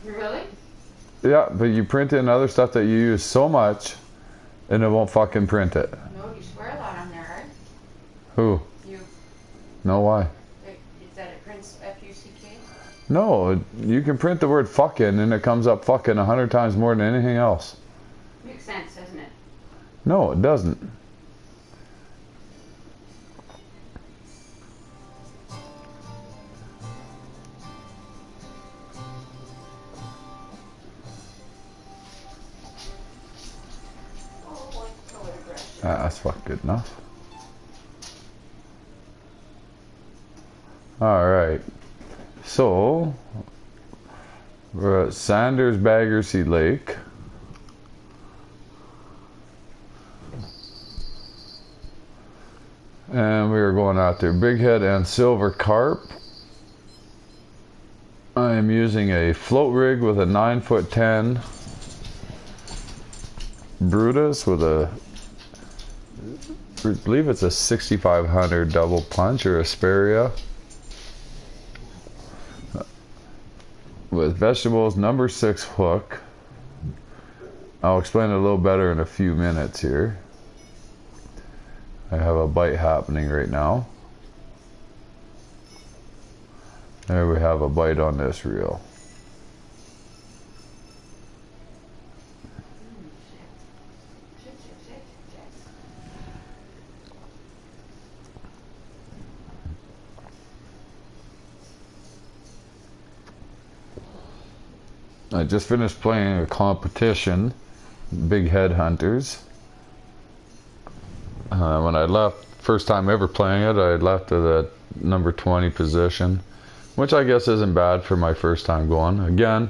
Really? Yeah, but you print in other stuff that you use so much, and it won't fucking print it. No, you swear a lot on there, right? Who? You. No, why? Is that it prints F-U-C-K? No, you can print the word fucking, and it comes up fucking 100 times more than anything else. Makes sense, doesn't it? No, it doesn't. Oh boy, no way to brush it. That's fucking good enough. Alright. So, we're at Sanders Baggersea Lake. And we are going out there. Bighead and silver carp. I am using a float rig with a 9'10" Brutus with a, I believe it's a 6500 double punch or Asperia. With vegetables, number 6 hook. I'll explain it a little better in a few minutes here. I have a bite happening right now. There we have a bite on this reel. I just finished playing a competition, Bighead Hunters. When I left, first time ever playing it, I left at the number 20 position, which I guess isn't bad for my first time going. Again,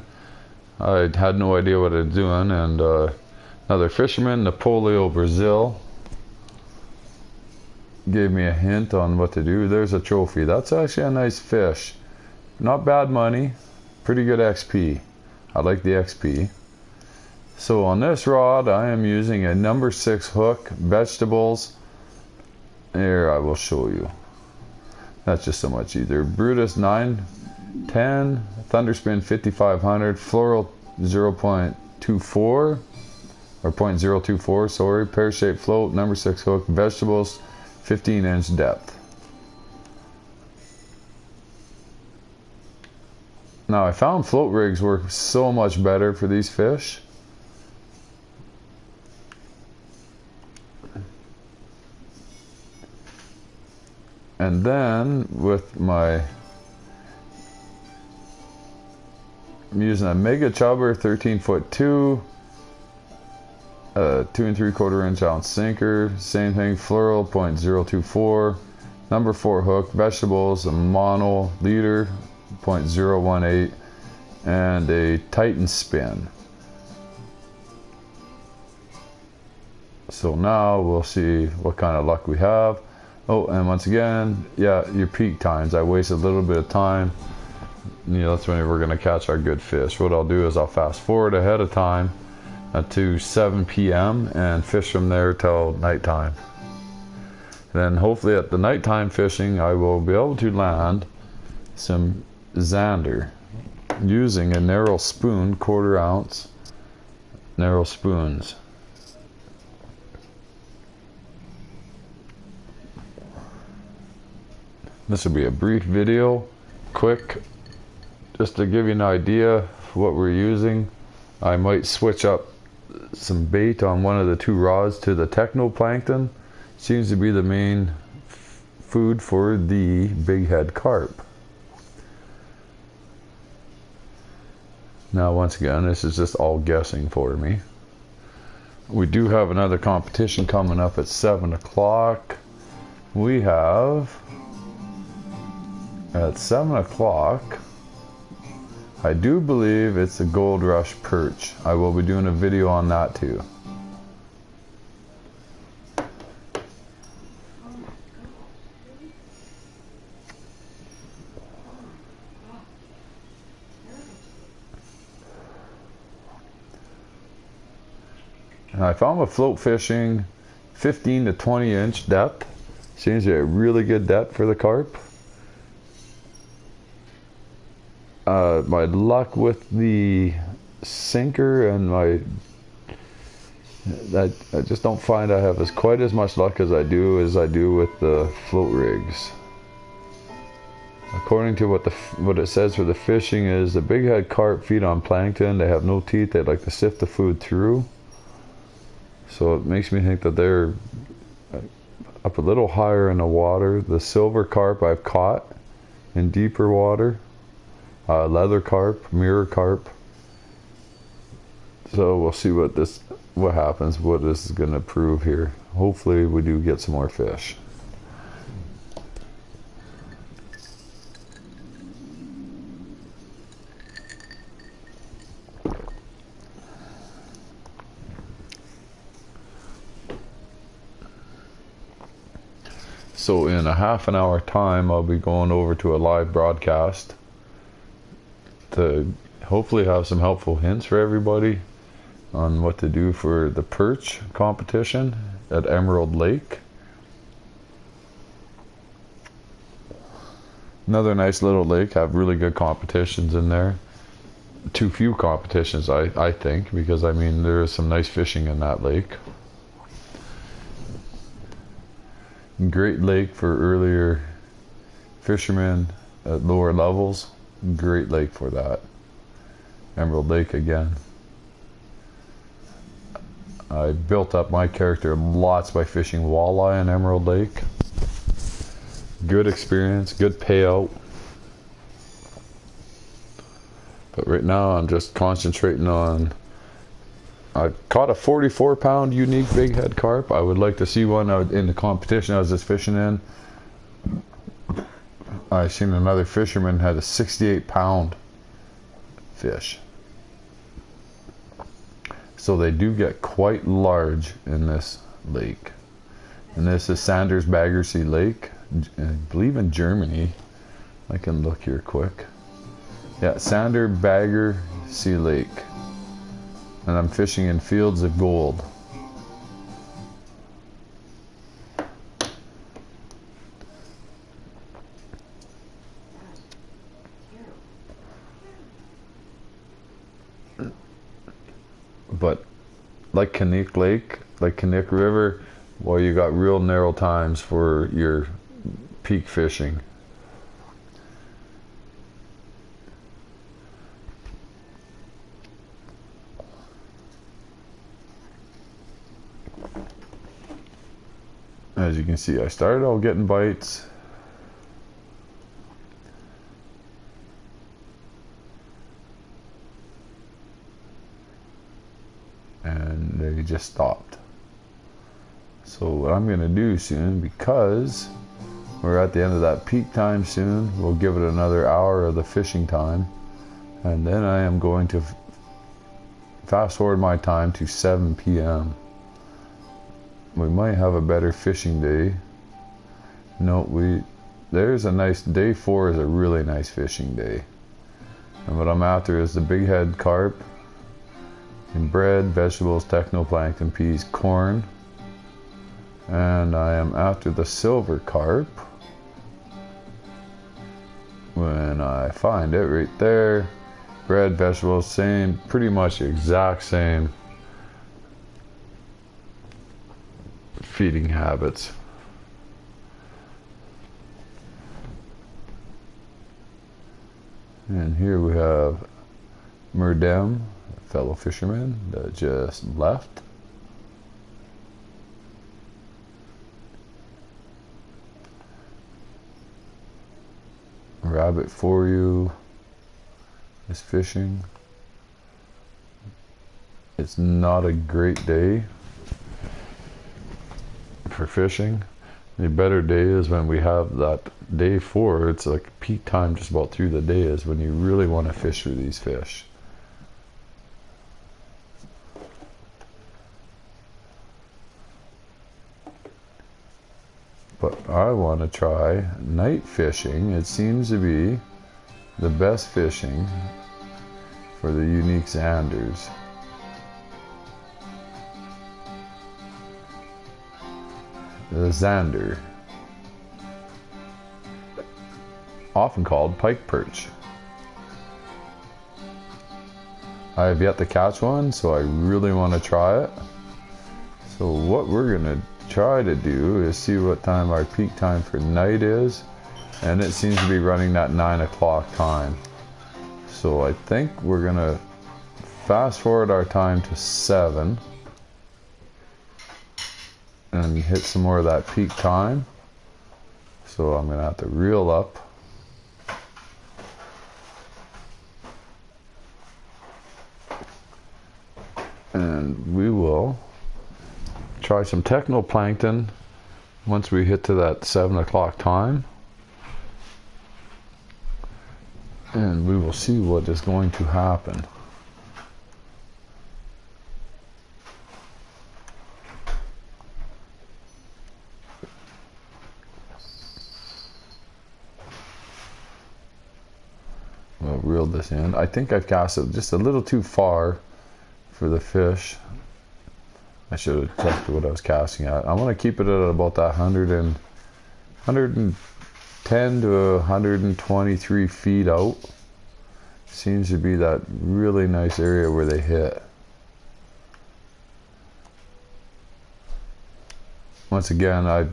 I had no idea what I was doing, and another fisherman, Napolio Brazil, gave me a hint on what to do. There's a trophy. That's actually a nice fish. Not bad money, pretty good XP. I like the XP. So on this rod, I am using a number 6 hook, vegetables. Here, I will show you. That's just so much easier. Brutus 9'10", Thunderspin 5500, Floral 0.24, or 0.024, sorry. Pear-shaped float, number 6 hook, vegetables, 15-inch depth. Now I found float rigs work so much better for these fish. And then with I'm using a Mega Chubber 13'2", 2 3/4 inch ounce sinker, same thing, Floral 0.024, number 4 hook, vegetables, a mono leader 0.018, and a Titan spin. So now we'll see what kind of luck we have. Oh, and once again, yeah, your peak times. I wasted a little bit of time. You know, that's when we're going to catch our good fish. What I'll do is I'll fast forward ahead of time to 7 p.m. and fish from there till nighttime. Then hopefully at the nighttime fishing, I will be able to land some zander using a narrow spoon, 1/4 ounce narrow spoons. This will be a brief video, quick, just to give you an idea of what we're using. I might switch up some bait on one of the 2 rods to the technoplankton. Seems to be the main food for the bighead carp. Now once again, this is just all guessing for me. We do have another competition coming up at 7 o'clock. We have at 7 o'clock, I do believe it's a Gold Rush perch. I will be doing a video on that too. And I found with float fishing 15 to 20 inch depth. Seems to be a really good depth for the carp. but my luck with the sinker and I just don't find I have quite as much luck as I do with the float rigs. According to what it says for the fishing is the bighead carp feed on plankton. They have no teeth. They like to sift the food through. So it makes me think that they're up a little higher in the water. The silver carp I've caught in deeper water. Leather carp, mirror carp. So we'll see what happens, what this is going to prove here. Hopefully we do get some more fish. So in a half an hour time, I'll be going over to a live broadcast to hopefully have some helpful hints for everybody on what to do for the perch competition at Emerald Lake. Another nice little lake, have really good competitions in there. Too few competitions, I think, because I mean there is some nice fishing in that lake. Great lake for earlier fishermen at lower levels. Great lake for that. Emerald Lake again. I built up my character lots by fishing walleye in Emerald Lake. Good experience, good payout. But right now I'm just concentrating on, I caught a 44-pound unique bighead carp. I would like to see one in the competition I was just fishing in. I seen another fisherman had a 68-pound fish. So they do get quite large in this lake. And this is Sanders Baggersee Lake, I believe in Germany. I can look here quick. Yeah, Sander Baggersee Lake. And I'm fishing in Fields of Gold. But like Kinnick Lake, like Kinnick River, well, you got real narrow times for your peak fishing. As you can see, I started out getting bites. And they just stopped. So what I'm going to do soon, because we're at the end of that peak time soon, we'll give it another hour of the fishing time. And then I am going to fast forward my time to 7 p.m. We might have a better fishing day. No, there's a nice, day 4 is a really nice fishing day. And what I'm after is the bighead carp, and bread, vegetables, technoplankton, peas, corn. And I am after the silver carp. When I find it right there, bread, vegetables, same, pretty much the exact same feeding habits. And here we have Murdem, a fellow fisherman that just left. Rabbit for you is fishing. It's not a great day for fishing. The better day is when we have that day 4. It's like peak time just about through the day is when you really want to fish for these fish. But I want to try night fishing. It seems to be the best fishing for the unique Sanders. The Zander, often called pike perch. I have yet to catch one, so I really want to try it. So what we're gonna try to do is see what time our peak time for night is, and it seems to be running that 9 o'clock time. So I think we're gonna fast forward our time to 7 and hit some more of that peak time. So I'm gonna have to reel up. And we will try some technoplankton once we hit to that 7 o'clock time. And we will see what is going to happen. We'll reel this in. I think I've cast it just a little too far for the fish. I should have checked what I was casting at. I want to keep it at about that 110 to 123 feet out. Seems to be that really nice area where they hit. Once again, I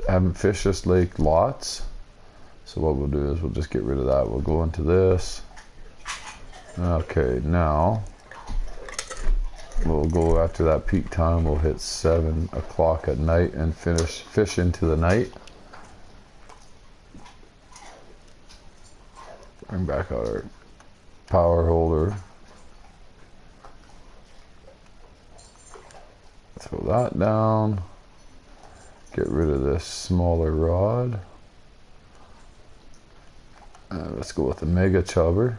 haven't fished this lake lots. So what we'll do is we'll just get rid of that. We'll go into this. Okay, now we'll go after that peak time. We'll hit 7 o'clock at night and fish into the night. Bring back out our power holder. Throw that down. Get rid of this smaller rod. Let's go with the mega chubber.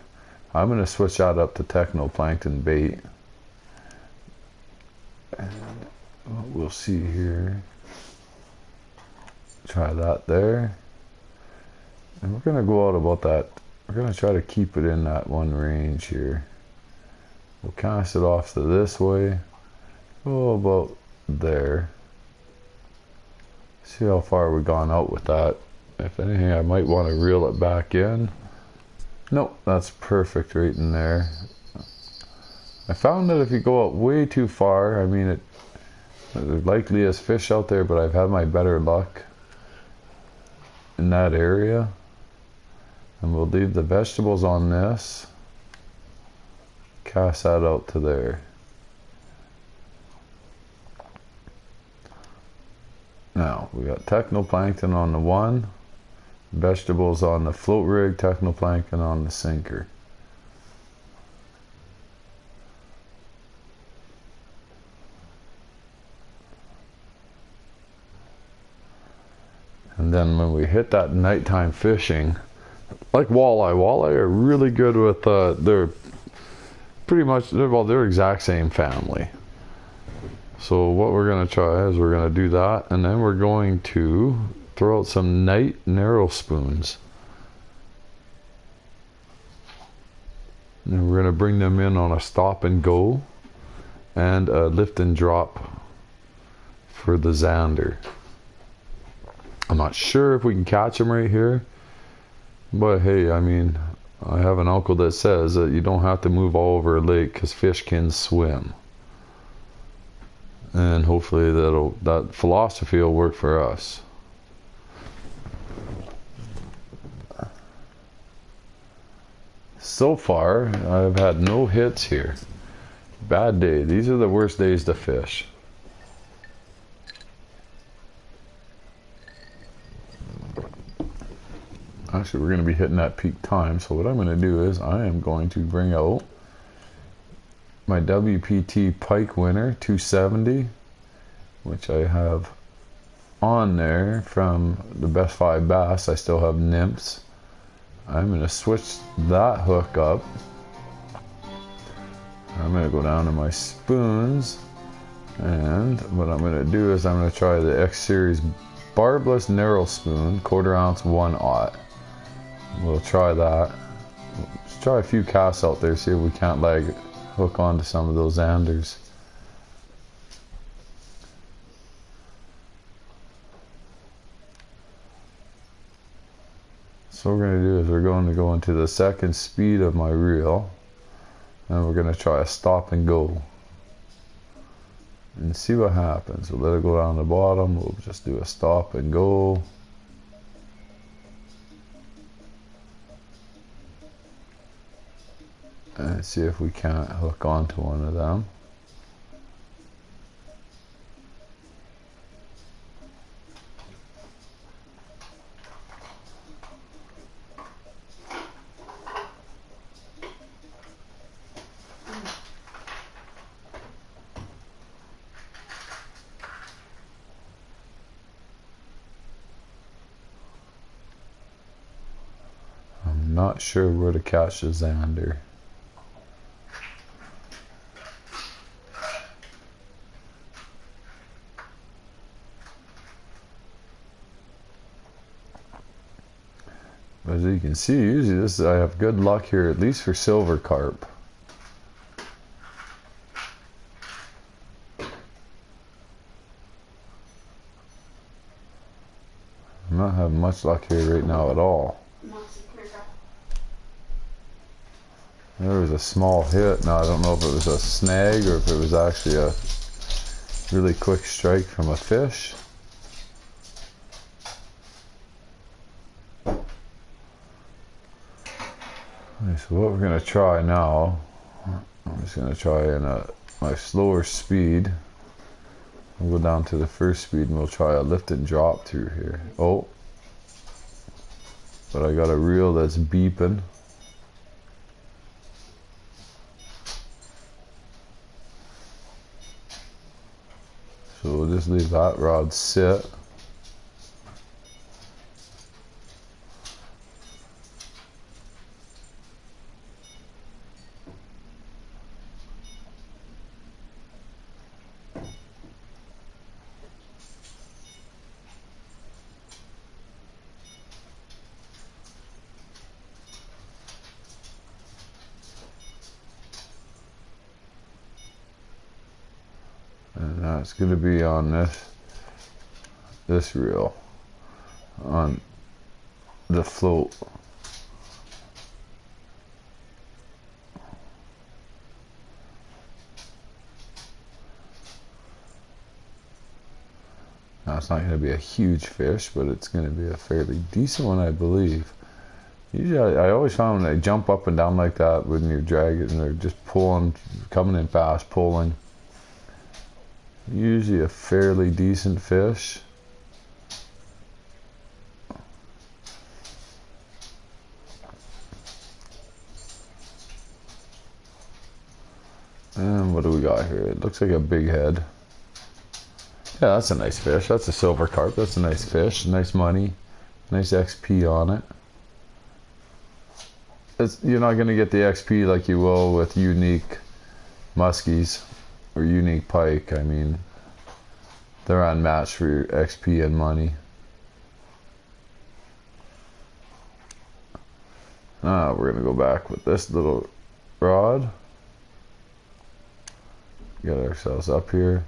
I'm going to switch that up to technoplankton bait. And we'll see here. Try that there. And we're going to go out about that. We're going to try to keep it in that one range here. We'll cast it off to this way. Go about there. See how far we've gone out with that. If anything, I might want to reel it back in. Nope, that's perfect right in there. I found that if you go out way too far, I mean, there likely is fish out there, but I've had my better luck in that area. And we'll leave the vegetables on this. Cast that out to there. Now, we got technoplankton on the one. Vegetables on the float rig, technoplankton on the sinker. And then when we hit that nighttime fishing, like walleye are really good with, they're pretty much, they're exact same family. So what we're going to try is we're going to do that, and then we're going to throw out some night narrow spoons. And we're going to bring them in on a stop and go and a lift and drop for the zander. I'm not sure if we can catch them right here, but hey, I mean, I have an uncle that says that you don't have to move all over a lake because fish can swim. And hopefully that philosophy will work for us. So far, I've had no hits here. Bad day. These are the worst days to fish. Actually, we're going to be hitting that peak time. So what I'm going to do is I am going to bring out my WPT Pike Winner 270, which I have on there from the Best 5 Bass. I still have nymphs. I'm going to switch that hook up. I'm going to go down to my spoons, and what I'm going to do is I'm going to try the X Series barbless narrow spoon, 1/4 ounce 1/0. We'll try that. Let's try a few casts out there, see if we can't hook onto some of those Anders. So what we're going to do is we're going to go into the second speed of my reel. And we're gonna try a stop and go and see what happens. We'll let it go down the bottom. We'll just do a stop and go. And see if we can't hook onto one of them. I'm not sure where to catch the Xander. But as you can see, usually I have good luck here, at least for silver carp. I'm not having much luck here right now at all. There was a small hit. Now I don't know if it was a snag or if it was actually a really quick strike from a fish. Okay, so what we're going to try now, I'm just going to try in my slower speed. We'll go down to the first speed and we'll try a lift and drop through here. Oh, but I got a reel that's beeping. So we'll just leave that rod sit. And that's going to be on this reel, on the float. Now it's not going to be a huge fish, but it's going to be a fairly decent one, I believe. Usually, I always found when they jump up and down like that when you're dragging, and they're just pulling, coming in fast, pulling. Usually a fairly decent fish. And what do we got here? It looks like a bighead. Yeah, that's a nice fish. That's a silver carp. That's a nice fish. Nice money. Nice XP on it. You're not going to get the XP like you will with unique muskies or unique pike. I mean, they're unmatched for your XP and money. We're going to go back with this little rod. Get ourselves up here.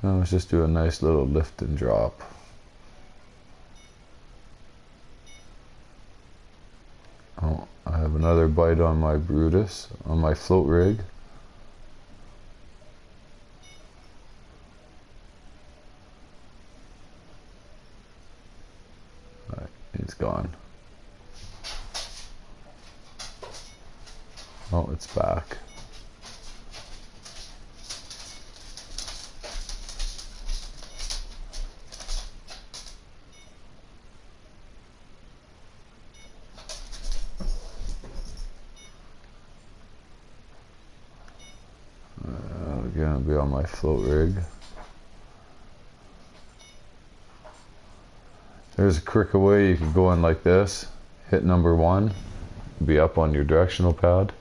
Now let's just do a nice little lift and drop. Oh, I have another bite on my Brutus, on my float rig. Alright, he's gone. Oh, it's back. Gonna be on my float rig. There's a quicker way you can go in like this. Hit number 1, be up on your directional pad.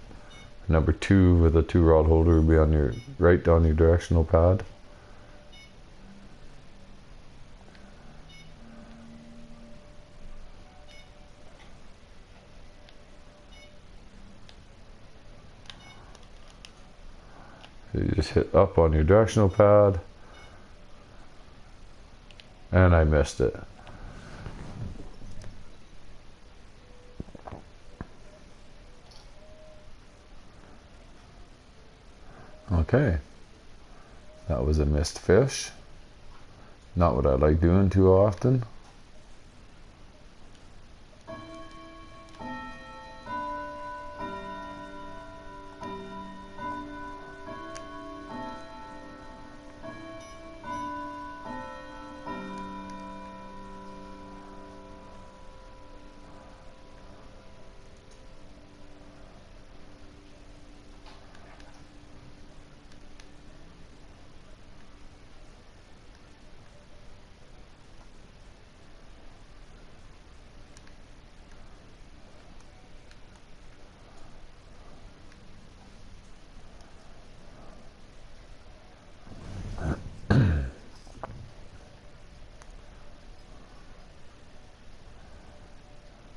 Number 2 with a 2-rod holder will be on your right on your directional pad. So you just hit up on your directional pad, and I missed it. Okay, that was a missed fish. Not what I like doing too often.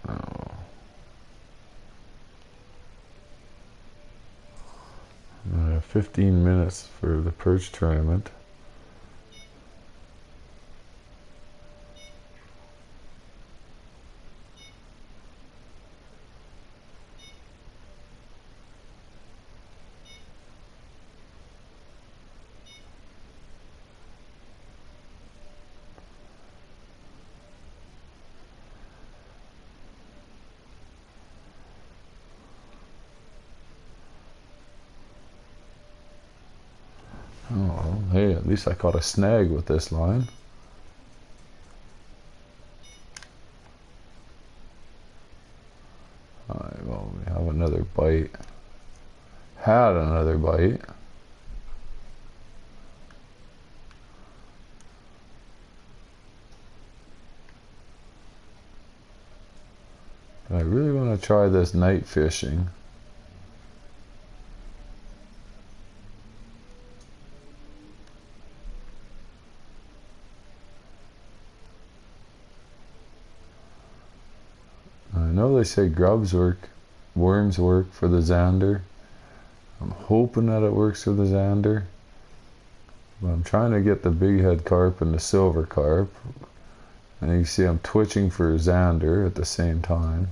Oh. 15 minutes for the perch tournament. Oh, hey, at least I caught a snag with this line. Alright, well, we have another bite. Had another bite. I really want to try this night fishing. I know they say grubs work, worms work for the zander. I'm hoping that it works for the zander. But I'm trying to get the bighead carp and the silver carp. And you see I'm twitching for zander at the same time.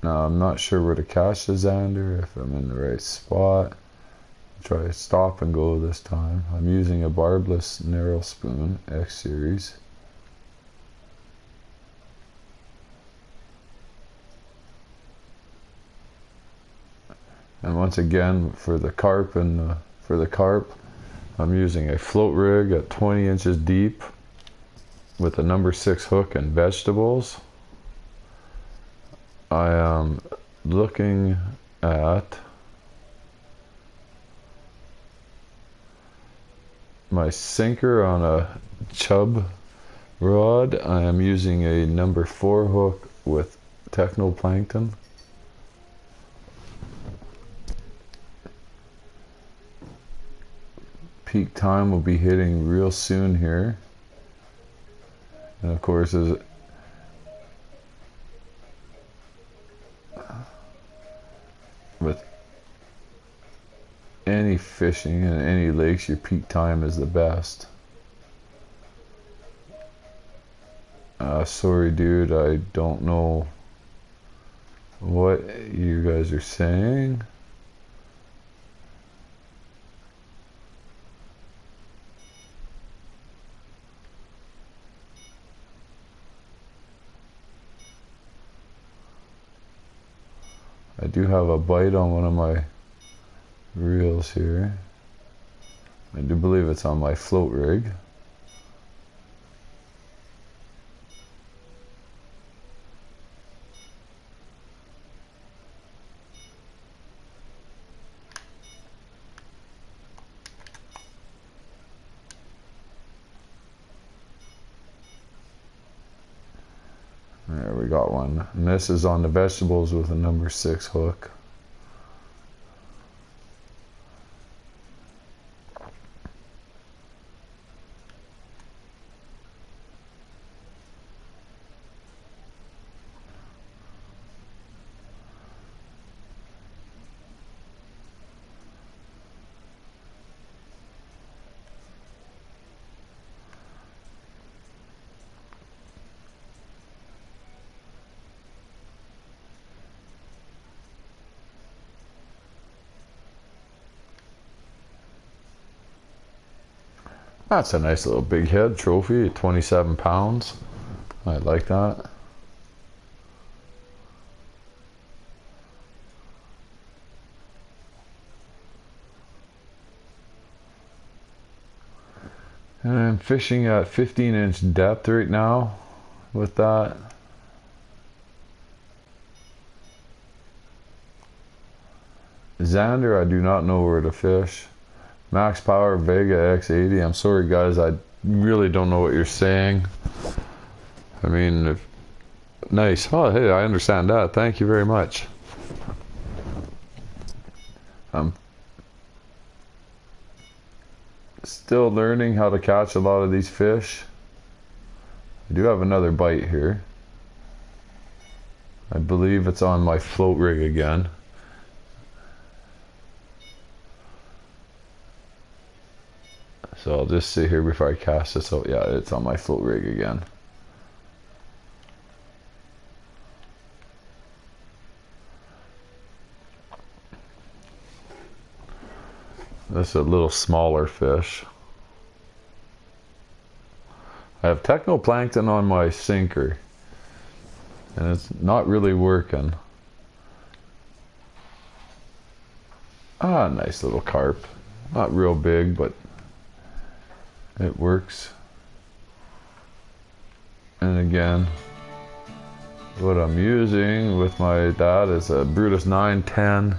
Now I'm not sure where to catch the zander, if I'm in the right spot. I'll try stop and go this time. I'm using a barbless narrow spoon, X series. And once again, for the carp I'm using a float rig at 20 inches deep with a number 6 hook and vegetables. I am looking at my sinker on a chub rod. I am using a number 4 hook with technoplankton. Peak time will be hitting real soon here, and of course with any fishing in any lakes, your peak time is the best. Sorry dude, I don't know what you guys are saying. I do have a bite on one of my reels here. I do believe it's on my float rig. There, we got one. And this is on the vegetables with a number 6 hook. That's a nice little big head trophy, 27 pounds. I like that. And I'm fishing at 15-inch depth right now with that. Xander, I do not know where to fish. Max Power Vega X80. I'm sorry guys, I really don't know what you're saying. I mean, nice. Oh, hey, I understand that. Thank you very much. I'm still learning how to catch a lot of these fish. I do have another bite here. I believe it's on my float rig again. So I'll just sit here before I cast this out. Yeah, it's on my float rig again. This is a little smaller fish. I have technoplankton on my sinker, and it's not really working. Ah, nice little carp. Not real big, but it works. And again, what I'm using with my dad is a Brutus 910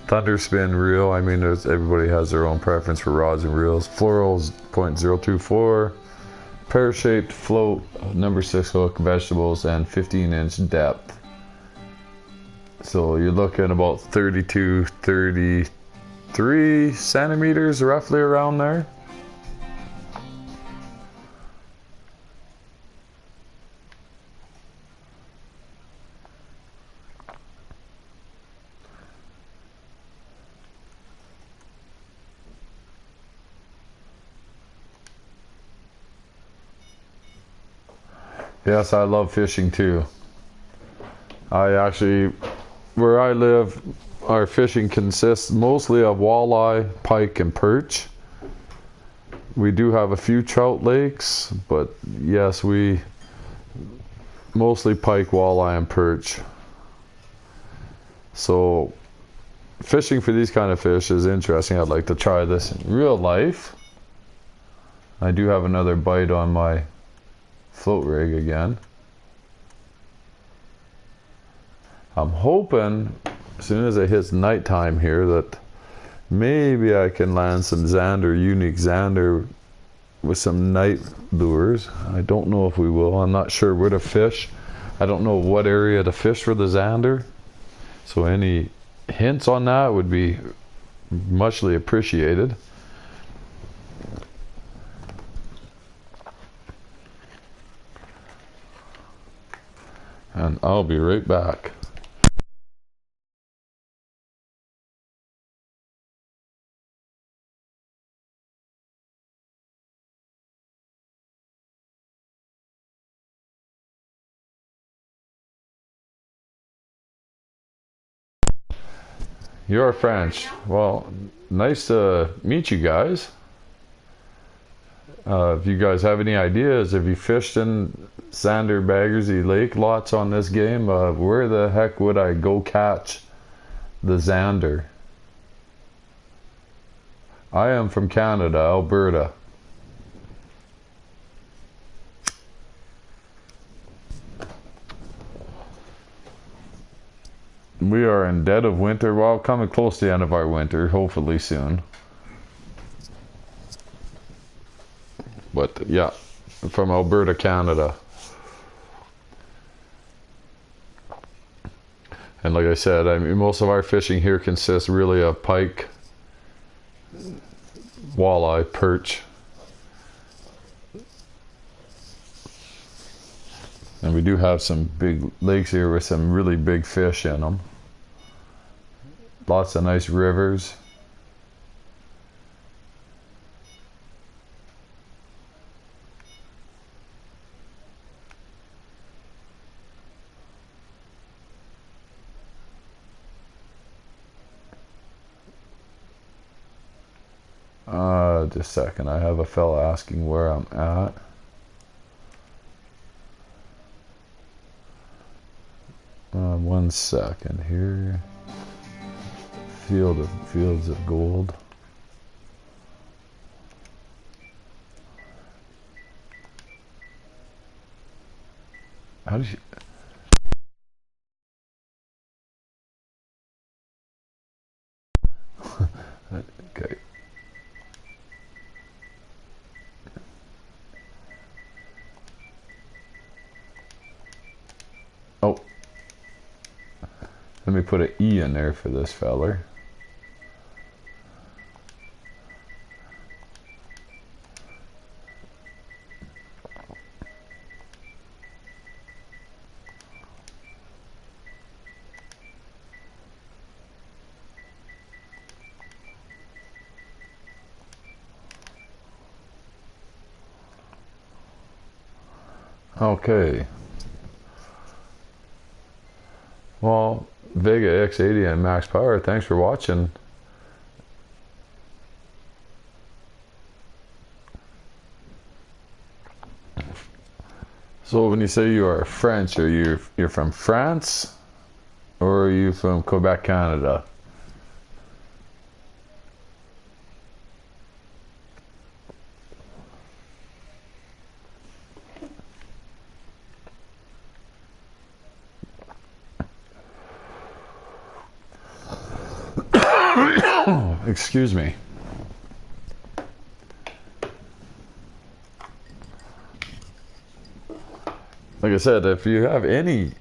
Thunderspin reel. I mean, everybody has their own preference for rods and reels. Florals 0.024, pear-shaped float, number 6 hook, vegetables, and 15-inch depth. So you're looking about 32, 33 centimeters, roughly around there. Yes, I love fishing too. Where I live, our fishing consists mostly of walleye, pike, and perch. We do have a few trout lakes, but yes, we mostly pike, walleye, and perch. So fishing for these kind of fish is interesting. I'd like to try this in real life. I do have another bite on my float rig again. I'm hoping as soon as it hits nighttime here that maybe I can land some Xander, unique Xander with some night lures. I don't know if we will. I'm not sure where to fish. I don't know what area to fish for the Xander. So any hints on that would be muchly appreciated. And I'll be right back. You're French. Well, nice to meet you guys. If you guys have any ideas, if you fished in Xander Baggersy Lake lots on this game, where the heck would I go catch the Xander? I am from Canada, Alberta. We are in dead of winter. Well, coming close to the end of our winter, hopefully soon. But yeah, from Alberta, Canada. And like I said, I mean, most of our fishing here consists really of pike, walleye, perch. And we do have some big lakes here with some really big fish in them. Lots of nice rivers. Just a second. I have a fella asking where I'm at. One second here. Fields of gold. How did you? Okay. Oh. Let me put an E in there for this feller. Okay. Well, Vega X80 and Max Power, thanks for watching. So when you say you are French, you're from France, or are you from Quebec, Canada? Excuse me. Like I said, if you have any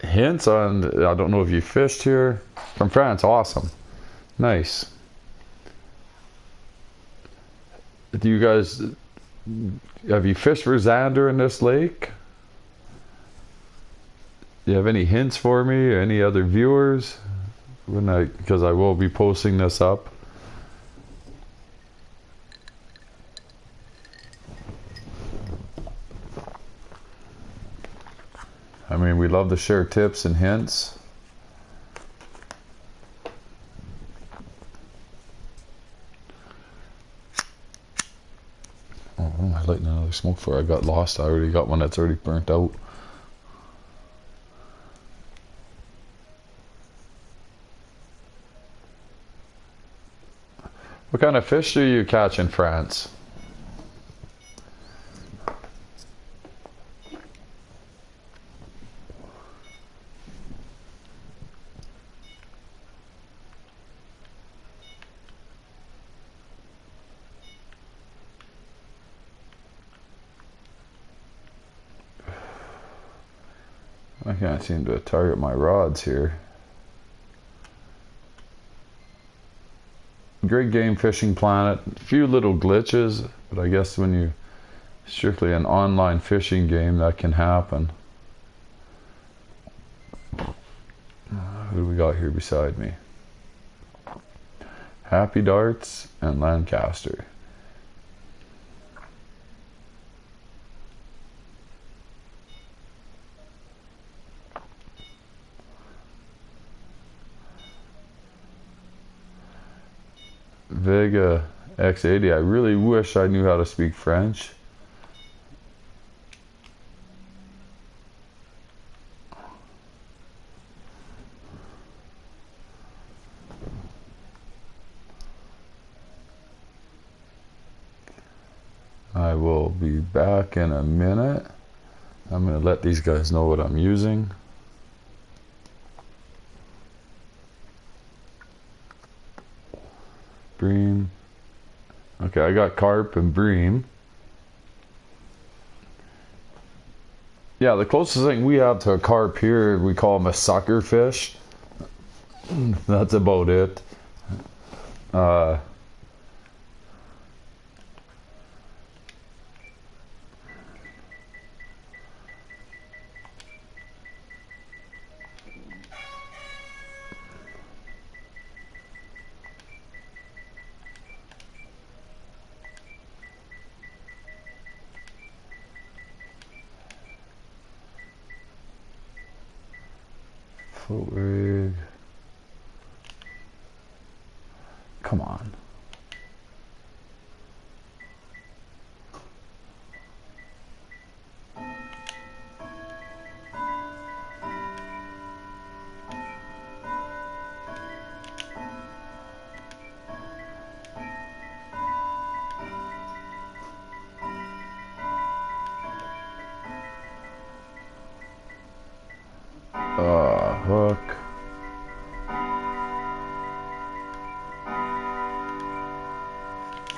hints on, I don't know if you fished here from France, awesome, nice. Do you guys, have you fished for zander in this lake? Do you have any hints for me or any other viewers? Because I will be posting this up. I mean, we love to share tips and hints. Oh, what am I lighting another smoke for? I got lost. I already got one that's already burnt out. What kind of fish do you catch in France? I can't seem to target my rods here. Great game fishing planet. A few little glitches, but I guess when you strictly an online fishing game, that can happen. Who do we got here beside me? Happy Darts and Lancaster. Vega X80. I really wish I knew how to speak French. I will be back in a minute. I'm going to let these guys know what I'm using. Bream. Okay, I got carp and bream. Yeah, the closest thing we have to a carp here, we call them a sucker fish. That's about it. Float rig. Come on.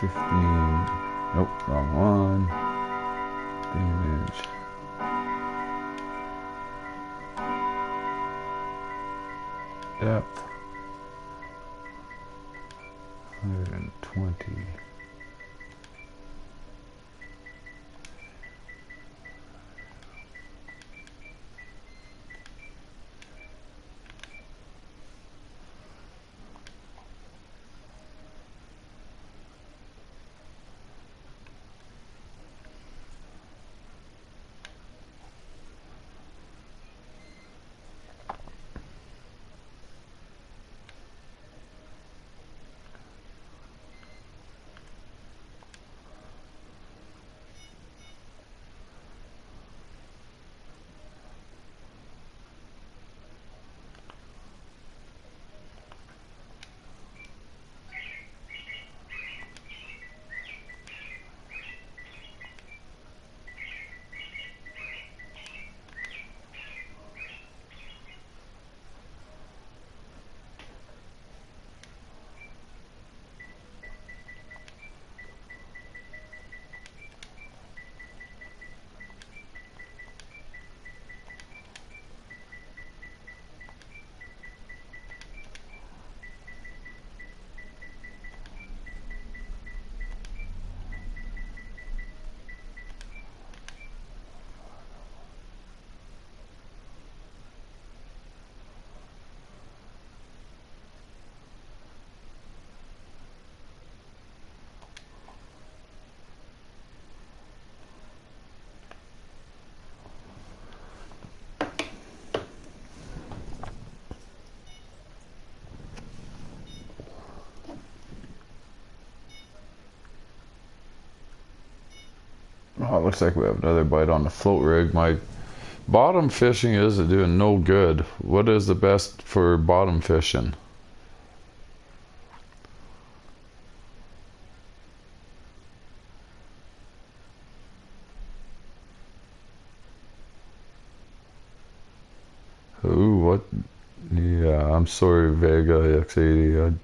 15. Nope, wrong one. Damage. Depth. 120. Oh, it looks like we have another bite on the float rig. My bottom fishing is doing no good. What is the best for bottom fishing? Ooh, what? Yeah, I'm sorry, Vega X80.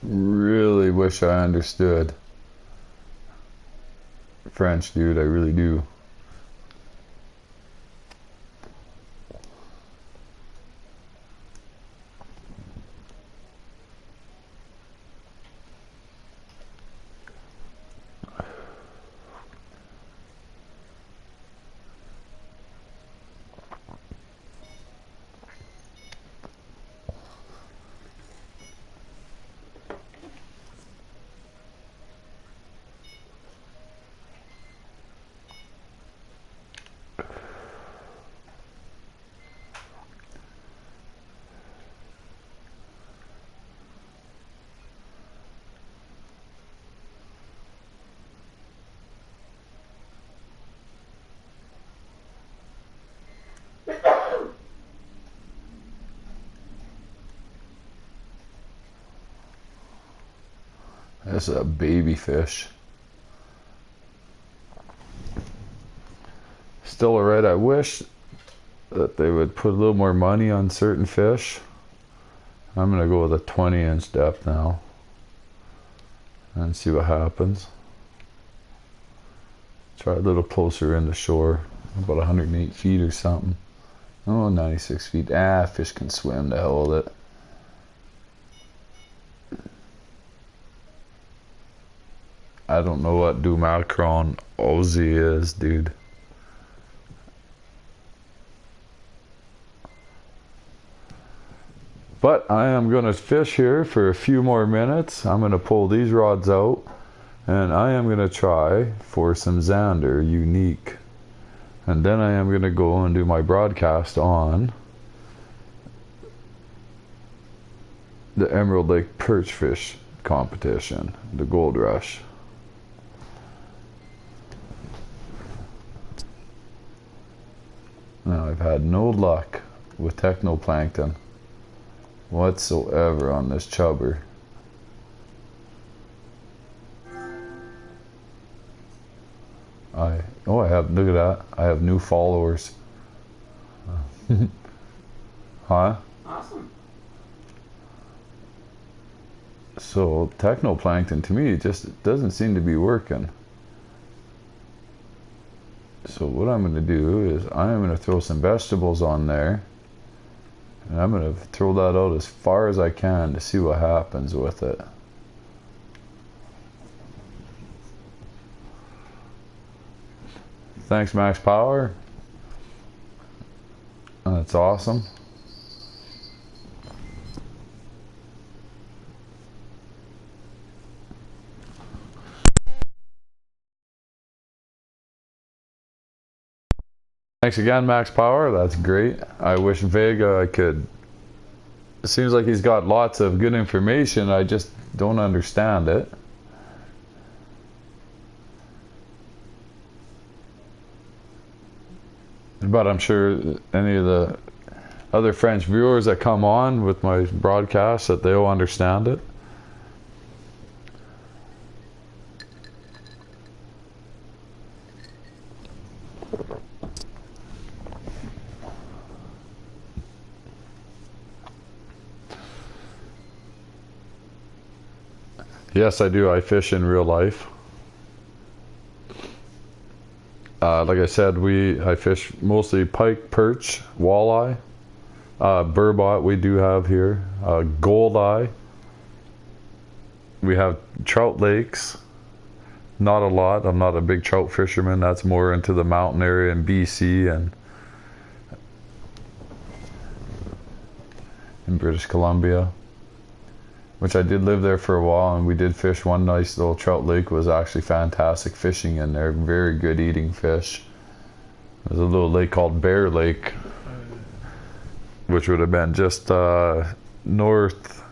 Really wish I understood French, dude. I really do. This is a baby fish. Still alright. I wish that they would put a little more money on certain fish. I'm gonna go with a 20-inch depth now and see what happens. Try a little closer in the shore, about 108 feet or something. Oh, 96 feet. Fish can swim, the hell with it. I don't know what Dumacron Aussie is, dude. But I am going to fish here for a few more minutes. I'm going to pull these rods out, and I am going to try for some Zander unique. And then I am going to go and do my broadcast on the Emerald Lake Perch Fish competition, the Gold Rush. Now, I've had no luck with technoplankton whatsoever on this chubber. I have, look at that. I have new followers. Huh? Awesome. So technoplankton to me just doesn't seem to be working. So what I'm going to do is I'm going to throw some vegetables on there, and I'm going to throw that out as far as I can to see what happens with it. Thanks, Max Power. That's awesome. Thanks again, Max Power. That's great. I wish Vega could. It seems like he's got lots of good information. I just don't understand it. But I'm sure any of the other French viewers that come on with my broadcast that they'll understand it. Yes, I do. I fish in real life. Like I said, I fish mostly pike, perch, walleye, burbot we do have here, goldeye. We have trout lakes. Not a lot. I'm not a big trout fisherman. That's more into the mountain area in BC and in British Columbia, which I did live there for a while, and we did fish one nice little trout lake. It was actually fantastic fishing in there. Very good eating fish. There's a little lake called Bear Lake, which would have been just north,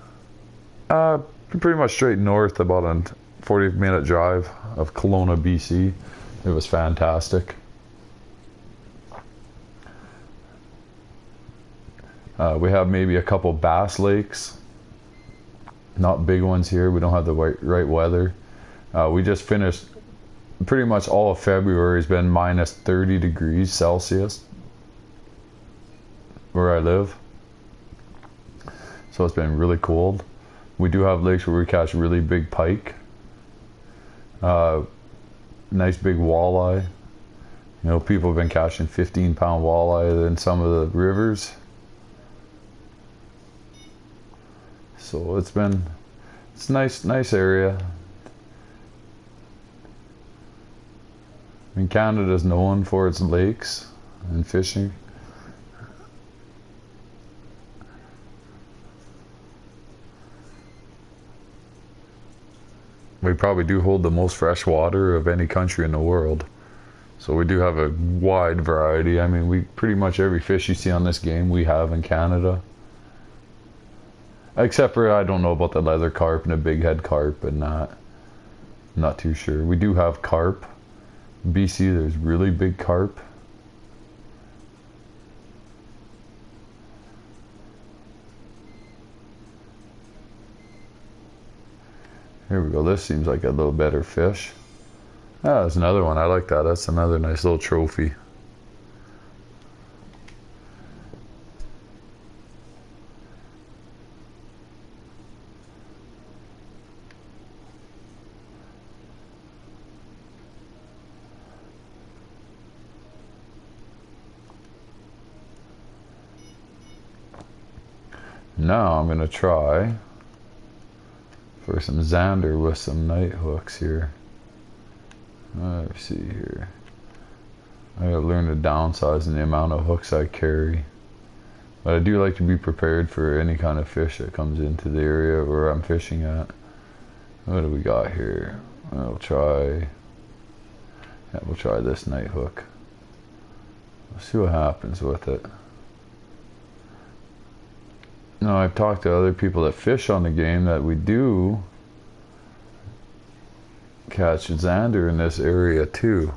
pretty much straight north, about a 40-minute drive of Kelowna, BC. It was fantastic. We have maybe a couple bass lakes. Not big ones here. We don't have the right weather. We just finished, pretty much all of February has been minus 30 degrees Celsius where I live. So it's been really cold. We do have lakes where we catch really big pike. Nice big walleye. You know, people have been catching 15-pound walleye in some of the rivers. So it's nice area. I mean, Canada's known for its lakes and fishing. We probably do hold the most fresh water of any country in the world. So we do have a wide variety. I mean, pretty much every fish you see on this game we have in Canada. Except for, I don't know about the leather carp and the bighead carp and that. Not too sure. We do have carp. BC, there's really big carp. Here we go. This seems like a little better fish. Ah, there's another one. I like that. That's another nice little trophy. Now I'm going to try for some zander with some night hooks here. Let's see here. I gotta learn to downsize in the amount of hooks I carry. But I do like to be prepared for any kind of fish that comes into the area where I'm fishing at. What do we got here? We'll try this night hook. Let's see what happens with it. Now, I've talked to other people that fish on the game that we do catch zander in this area too.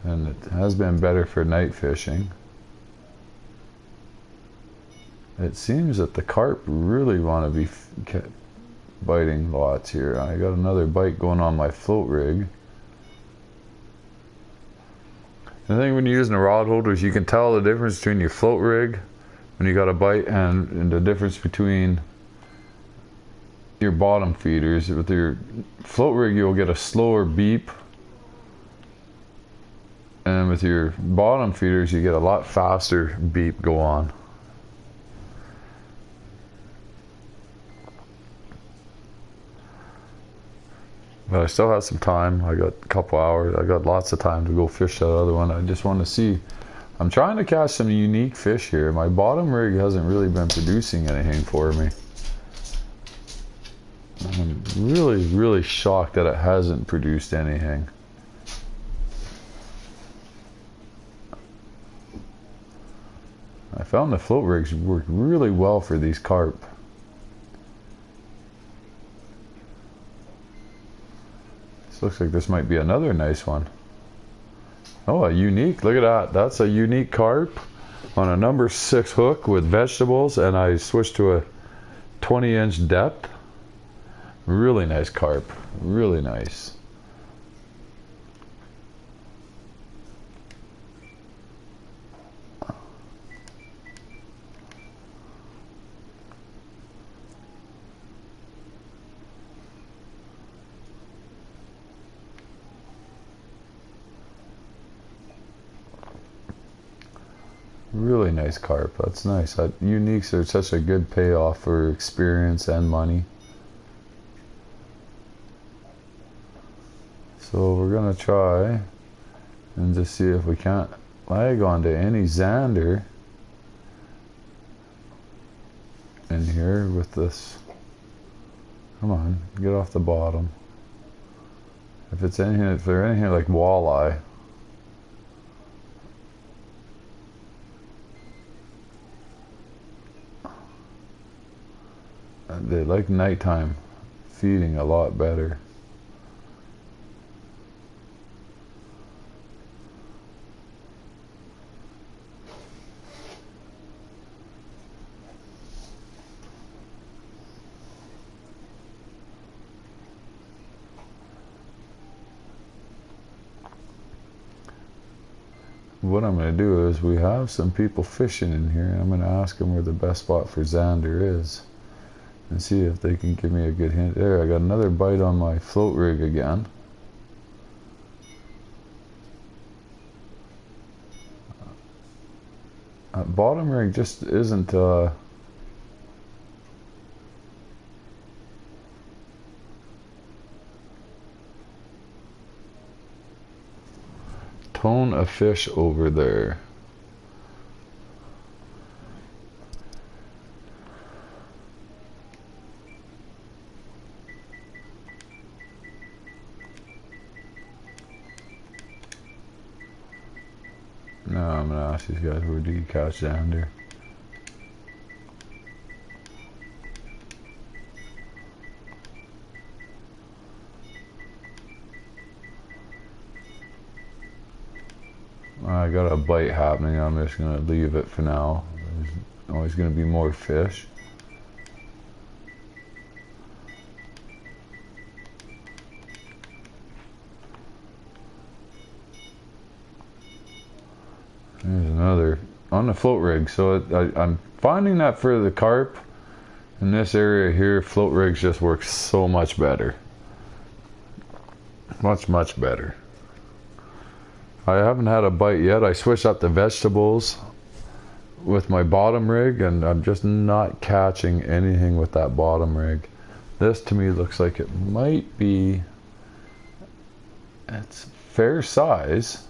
And it has been better for night fishing. It seems that the carp really want to be biting lots here. I got another bite going on my float rig. The thing when you're using a rod holder is you can tell the difference between your float rig when you got a bite and the difference between your bottom feeders. With your float rig you'll get a slower beep, and with your bottom feeders you get a lot faster beep go on. But I still have some time. I got a couple hours. I got lots of time to go fish that other one. I just want to see. I'm trying to catch some unique fish here. My bottom rig hasn't really been producing anything for me. I'm really shocked that it hasn't produced anything. I found the float rigs work really well for these carp. This looks like this might be another nice one. Oh, a unique, look at that. That's a unique carp on a number 6 hook with vegetables, and I switched to a 20-inch depth. Really nice carp, really nice. Really nice carp. That's nice. Uniques are such a good payoff for experience and money. So we're gonna try and just see if we can't lag onto any zander in here with this. Come on, get off the bottom. If it's in here, if they're in here like walleye. They like nighttime feeding a lot better. What I'm going to do is, we have some people fishing in here, and I'm going to ask them where the best spot for zander is and see if they can give me a good hint. There, I got another bite on my float rig again. Bottom rig just isn't tone a fish over there. Now I'm gonna ask these guys, where do you catch zander? I got a bite happening. I'm just gonna leave it for now. There's always gonna be more fish. There's another on the float rig. So I'm finding that for the carp in this area here, float rigs just work so much better. Much better. I haven't had a bite yet. I switched up the vegetables with my bottom rig, and I'm just not catching anything with that bottom rig. This to me looks like it might be, it's fair size.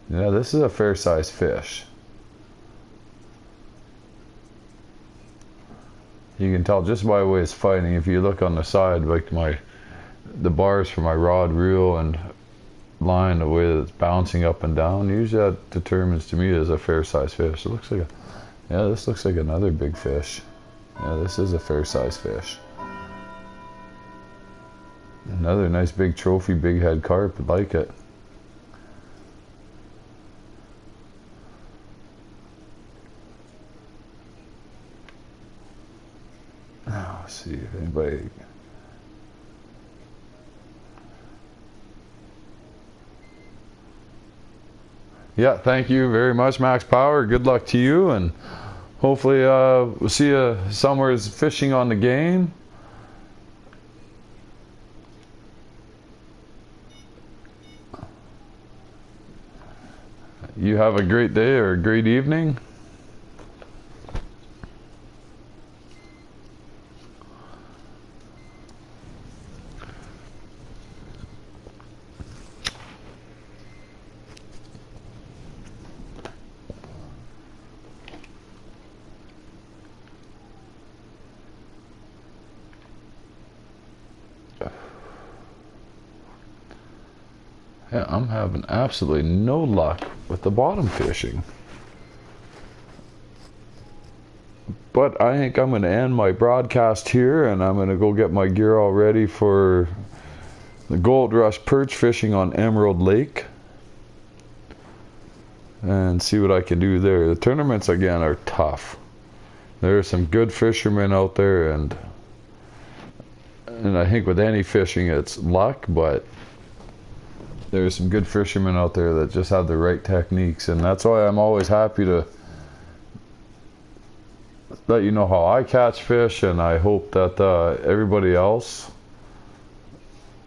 Yeah, this is a fair size fish. You can tell just by the way it's fighting. If you look on the side, like the bars for my rod, reel, and line, the way that it's bouncing up and down, usually that determines to me as a fair size fish. It looks like this looks like another big fish. Yeah, this is a fair size fish. Another nice big trophy bighead carp. I like it. Now, let's see if anybody. Yeah, thank you very much, Max Power. Good luck to you, and hopefully we'll see you somewhere fishing on the game. You have a great day or a great evening. Yeah, I'm having absolutely no luck with the bottom fishing. But I think I'm going to end my broadcast here, and I'm going to go get my gear all ready for the Gold Rush perch fishing on Emerald Lake and see what I can do there. The tournaments again are tough. There are some good fishermen out there, and I think with any fishing it's luck, but there's some good fishermen out there that just have the right techniques, and that's why I'm always happy to let you know how I catch fish, and I hope that everybody else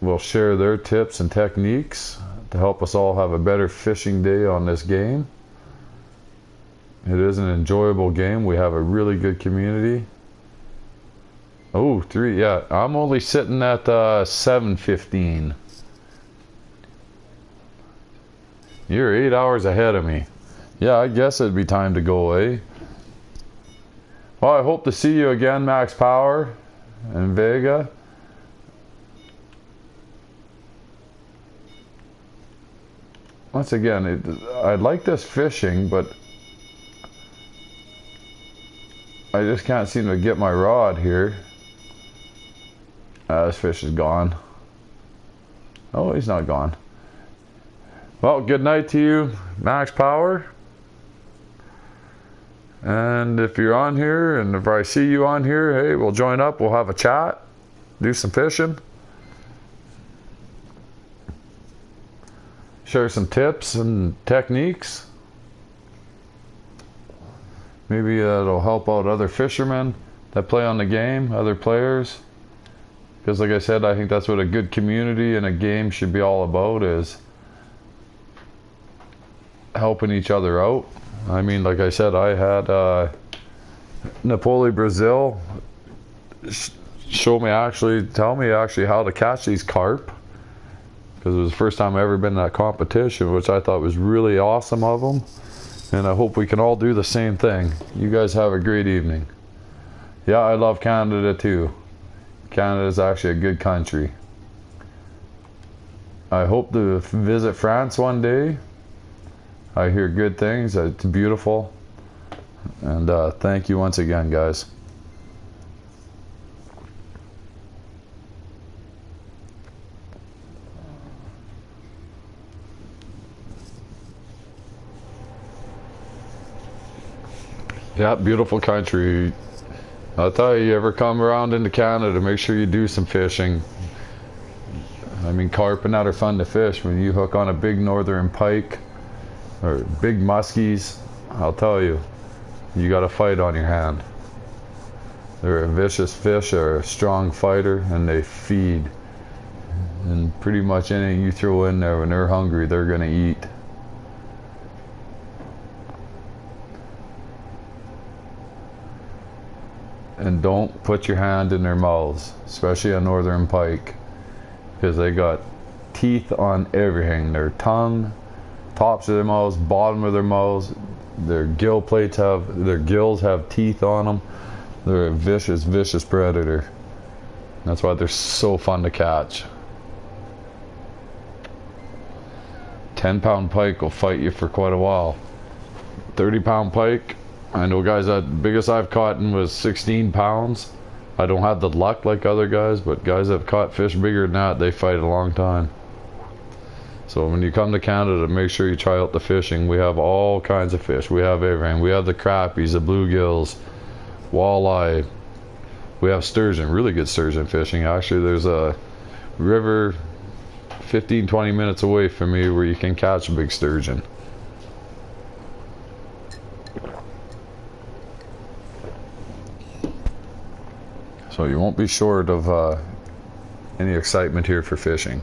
will share their tips and techniques to help us all have a better fishing day on this game. It is an enjoyable game. We have a really good community. Oh, 3, yeah. I'm only sitting at 7:15. You're 8 hours ahead of me. Yeah, I guess it'd be time to go, eh? Well, I hope to see you again, Max Power and Vega. Once again, I like this fishing, but I just can't seem to get my rod here. This fish is gone. Oh, he's not gone. Well, good night to you, Max Power. And if you're on here, and if I see you on here, hey, we'll join up, we'll have a chat, do some fishing, share some tips and techniques. Maybe it'll help out other fishermen that play on the game, other players. Because like I said, I think that's what a good community and a game should be all about, is helping each other out. I mean, like I said, I had Napoli Brazil tell me actually how to catch these carp, because it was the first time I ever been in that competition, which I thought was really awesome of them, and I hope we can all do the same thing. You guys have a great evening. Yeah, I love Canada too. Canada is actually a good country. I hope to visit France one day. I hear good things. It's beautiful. And thank you once again, guys. Yeah, beautiful country. I'll tell you ever come around into Canada, make sure you do some fishing. I mean, carp and that are fun to fish. When you hook on a big northern pike or big muskies, I'll tell you, you got a fight on your hand. They're a vicious fish, they're a strong fighter, and they feed. And pretty much anything you throw in there, when they're hungry, they're gonna eat. And don't put your hand in their mouths, especially a northern pike, because they got teeth on everything. Their tongue, tops of their mouths, bottom of their mouths, their their gills have teeth on them. They're a vicious, vicious predator. That's why they're so fun to catch. 10-pound pike will fight you for quite a while. 30-pound pike, I know guys, that biggest I've caught was 16 pounds. I don't have the luck like other guys, but guys that have caught fish bigger than that, they fight a long time. So when you come to Canada, make sure you try out the fishing. We have all kinds of fish. We have everything. We have the crappies, the bluegills, walleye. We have sturgeon, really good sturgeon fishing. Actually, there's a river 15-20 minutes away from me where you can catch a big sturgeon. So you won't be short of any excitement here for fishing.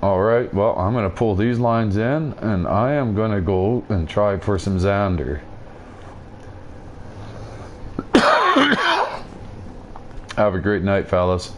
Alright, well, I'm going to pull these lines in, and I am going to go and try for some zander. Have a great night, fellas.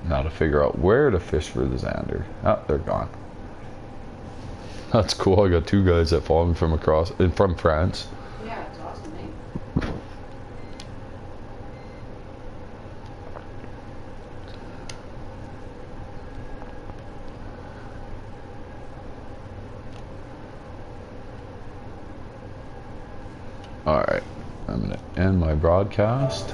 Now to figure out where to fish for the zander. Ah, they're gone. That's cool. I got two guys that follow me from France. Yeah, it's awesome, eh? Alright, I'm going to end my broadcast.